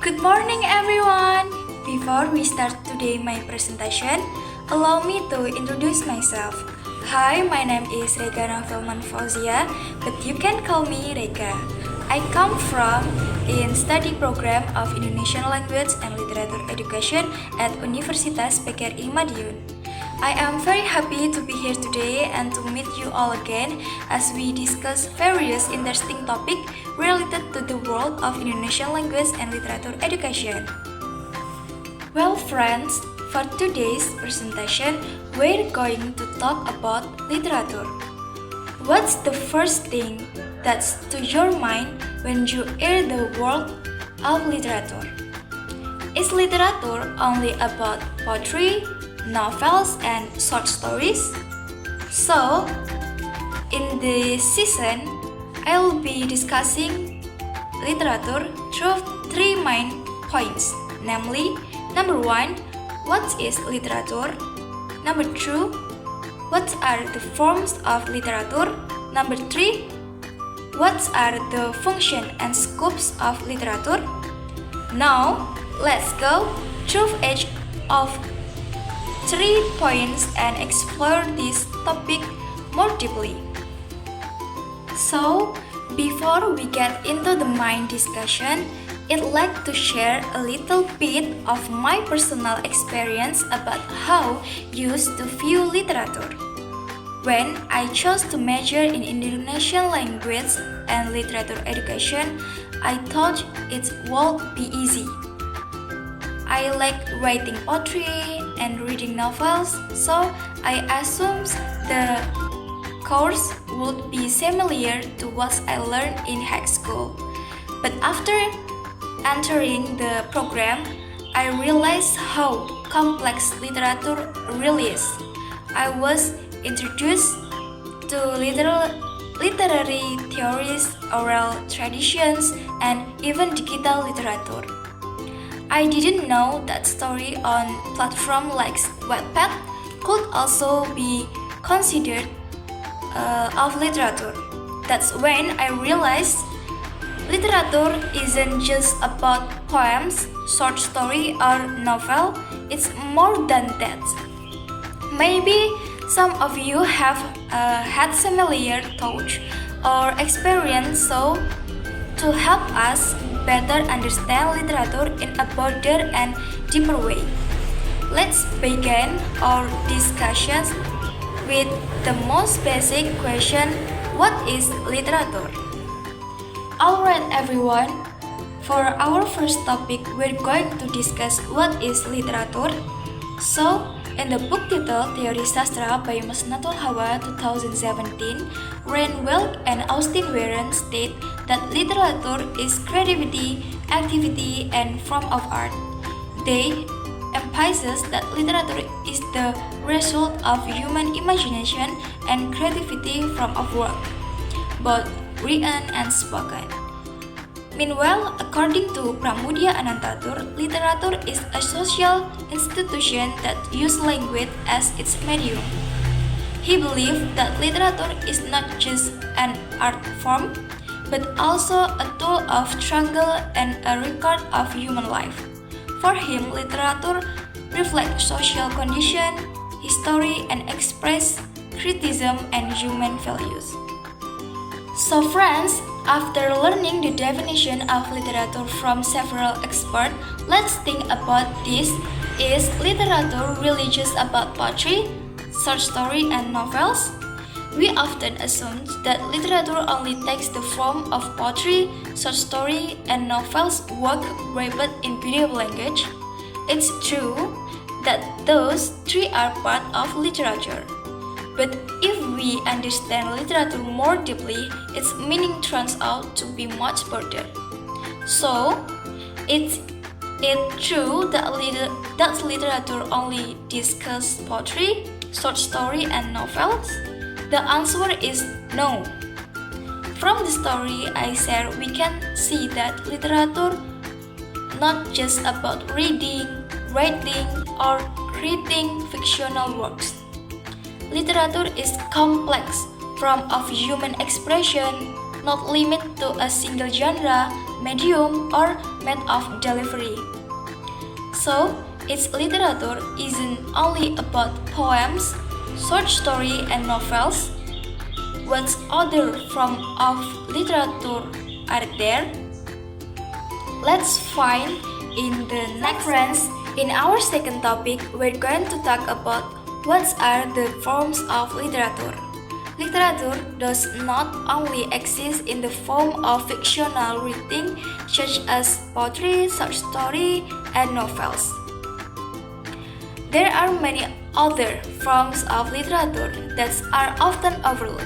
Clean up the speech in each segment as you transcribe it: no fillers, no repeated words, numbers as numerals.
Good morning, everyone! Before we start today my presentation, allow me to introduce myself. Hi, my name is Reka Novelman Fauzia, but you can call me Reka. I come from in study program of Indonesian Language and Literature Education at Universitas PGRI Madiun. I am very happy to be here today and to meet you all again as we discuss various interesting topics related to the world of Indonesian language and literature education. Well, friends, for today's presentation, we're going to talk about literature. What's the first thing that's to your mind when you hear the word of literature? Is literature only about poetry, novels, and short stories? So, in this season, I will be discussing literature through three main points, namely, number 1, what is literature? Number 2, what are the forms of literature? Number 3, what are the function and scopes of literature? Now, let's go through each of 3 points and explore this topic more deeply. So, before we get into the main discussion, I'd like to share a little bit of my personal experience about how I used to view literature. When I chose to major in Indonesian language and literature education, I thought it would be easy. I like writing poetry and reading novels, so I assumed the course would be similar to what I learned in high school. But after entering the program, I realized how complex literature really is. I was introduced to literary theories, oral traditions, and even digital literature. I didn't know that story on platforms like Wattpad could also be considered of literature. That's when I realized literature isn't just about poems, short story, or novel. It's more than that. Maybe some of you have had similar thoughts or experience, so to help us better understand literature in a broader and deeper way, let's begin our discussions with the most basic question: what is literature? Alright everyone, for our first topic, we're going to discuss what is literature. So, in the book titled Teori Sastra by Musnatul Hawa 2017, Rand Welk and Austin Warren state that literature is creativity, activity, and form of art. They emphasize that literature is the result of human imagination and creativity from of work, both written and spoken. Meanwhile, according to Pramudia Anantatur, literature is a social institution that uses language as its medium. He believed that literature is not just an art form, but also a tool of struggle and a record of human life. For him, literature reflects social condition, history, and express criticism and human values. So friends, after learning the definition of literature from several experts, let's think about this. Is literature really just about poetry, short story, and novels? We often assume that literature only takes the form of poetry, short story, and novels work written in beautiful language. It's true that those three are part of literature. But if we understand literature more deeply, its meaning turns out to be much broader. So, it's true that literature only discusses poetry, short story, and novels? The answer is no. From the story I share, we can see that literature not just about reading, writing, or creating fictional works. Literature is complex, from of human expression, not limited to a single genre, medium, or method of delivery. So, its literature isn't only about poems, short stories, and novels. What other forms of literature are there? Let's find in the next friends. In our second topic, we're going to talk about what are the forms of literature. Literature does not only exist in the form of fictional writing such as poetry, short story, and novels. There are many other forms of literature that are often overlooked.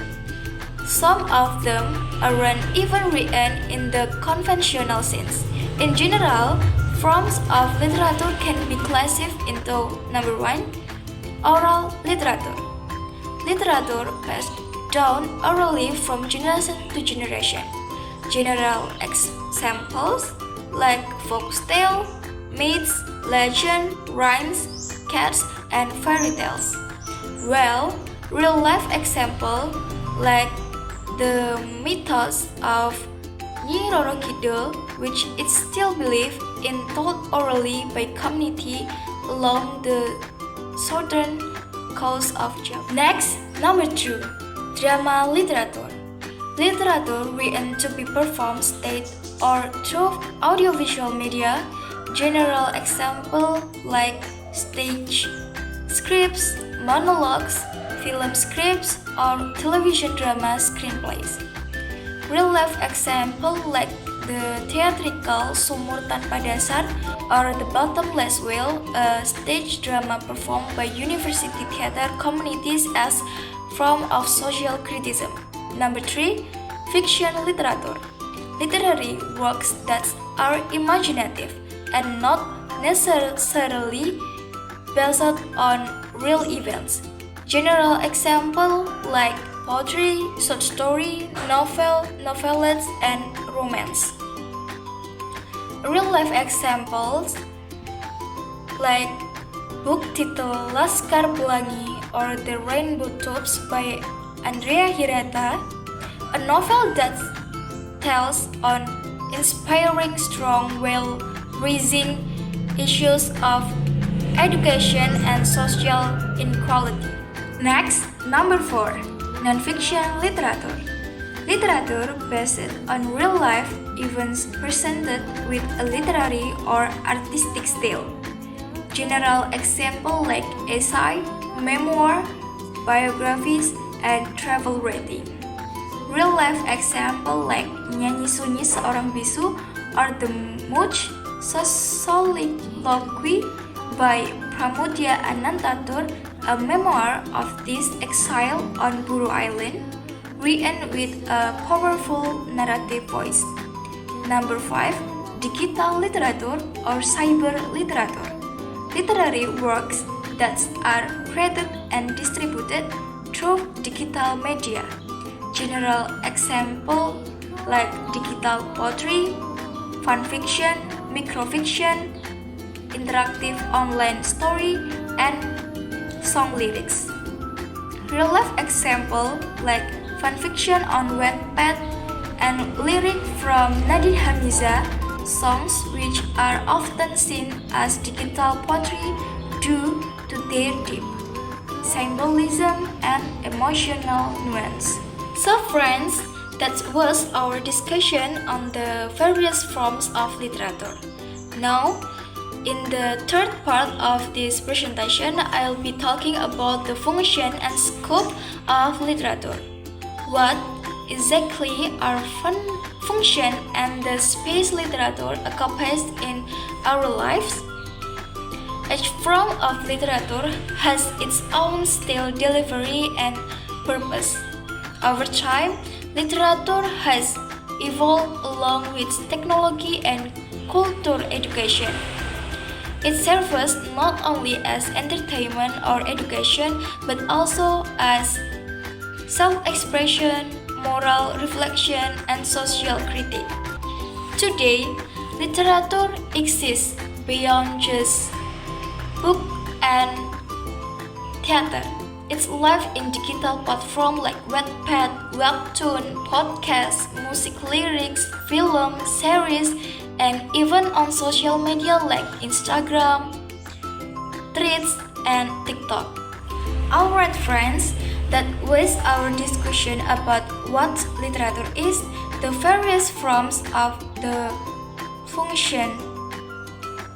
Some of them aren't even written in the conventional sense. In general, forms of literature can be classified into number 1, oral literature. Literature passed down orally from generation to generation. General examples like folktale, myths, legend, rhymes, cats, and fairy tales. Well, real-life example like the mythos of Nyi Roro Kidul, which is still believed in told orally by community along the southern coast of Java. Next, number 2, drama literature. Literature written to be performed stage or through audiovisual media. General example like stage scripts, monologues, film scripts, or television drama screenplays. Real-life example like the theatrical Sumur Tanpa Dasar or The Bottomless Well, a stage drama performed by university theater communities as form of social criticism. Number 3, fiction literature. Literary works that are imaginative and not necessarily based on real events. General example like poetry, short story, novel, novellas, and romance. Real-life examples like book titled Laskar Pelangi or The Rainbow Tubes by Andrea Hirata, a novel that tells on inspiring strong while raising issues of education and social inequality. Next, number 4, non-fiction literature. Literature based on real-life events presented with a literary or artistic style. General example like essay, memoir, biographies, and travel writing. Real-life example like Nyanyi Sunyi Seorang Bisu or The Much Soliloquy by Pramudia Anantatur, a memoir of this exile on Buru Island, written with a powerful narrative voice. Number 5, digital literature or cyber literature. Literary works that are created and distributed through digital media. General example like digital poetry, fanfiction, microfiction, interactive online story, and song lyrics. Real life example like fanfiction on Wattpad and lyric from Nadine Hamiza, songs which are often seen as digital poetry due to their deep symbolism and emotional nuance. So friends, that was our discussion on the various forms of literature. Now, in the third part of this presentation, I'll be talking about the function and scope of literature. What exactly are function and the space literature occupies in our lives? Each form of literature has its own style, delivery, and purpose. Over time, literature has evolved along with technology and culture education. It serves not only as entertainment or education, but also as self-expression, moral reflection, and social critique. Today, literature exists beyond just book and theater. It's live in digital platforms like Wattpad, Webtoon, podcasts, music lyrics, film, series, and even on social media like Instagram, Threads, and TikTok. Alright friends, that was our discussion about what literature is, the various forms of the function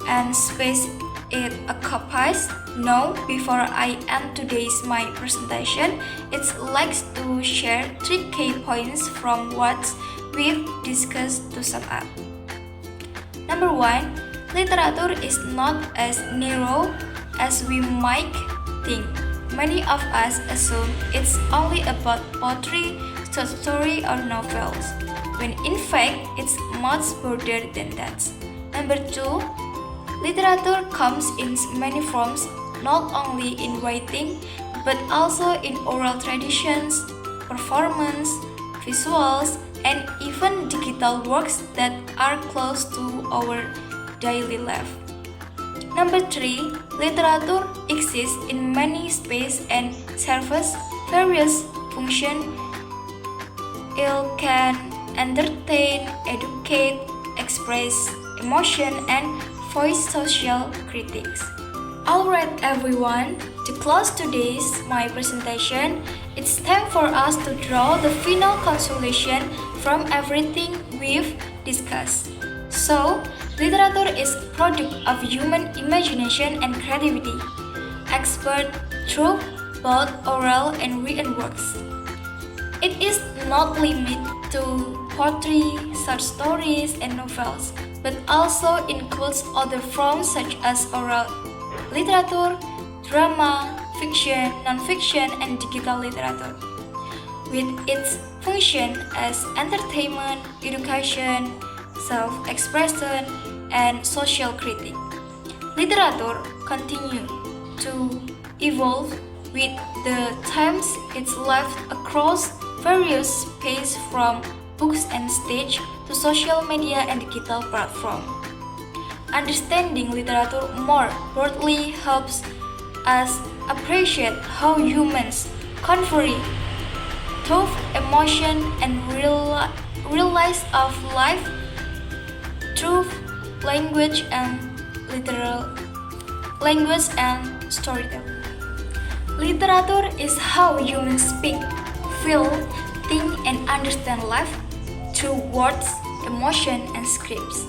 and space it occupies. Now, before I end today's my presentation, it's like to share 3 key points from what we've discussed to sum up. Number 1, literature is not as narrow as we might think. Many of us assume it's only about poetry, short story, or novels, when in fact it's much broader than that. Number 2, literature comes in many forms, not only in writing, but also in oral traditions, performance, visuals, and even digital works that are close to our daily life. Number 3, literature exists in many spaces and serves various functions. It can entertain, educate, express emotion, and voice social critics. Alright everyone, to close today's my presentation, it's time for us to draw the final conclusion from everything we've discussed. So, literature is a product of human imagination and creativity, expressed through both oral and written works. It is not limited to poetry, short stories, and novels, but also includes other forms such as oral literature, drama, fiction, non-fiction, and digital literature, with its function as entertainment, education, self-expression, and social critique. Literature continues to evolve with the times. It's lived across various spaces from books and stage to social media and digital platforms. Understanding literature more broadly helps us appreciate how humans convey thought, emotion, and realize of life through language and storytelling. Literature is how humans speak, feel, think, and understand life through words, emotion, and scripts.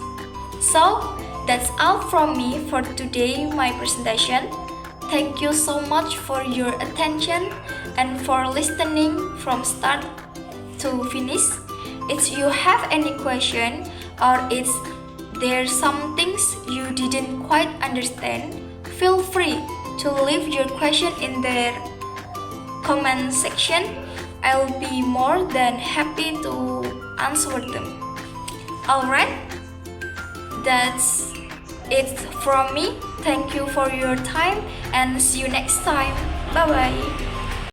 So, that's all from me for today my presentation. Thank you so much for your attention and for listening from start to finish. If you have any question or if there's some things you didn't quite understand, feel free to leave your question in the comment section. I'll be more than happy to answer them. Alright, that's it from me. Thank you for your time and see you next time. Bye bye.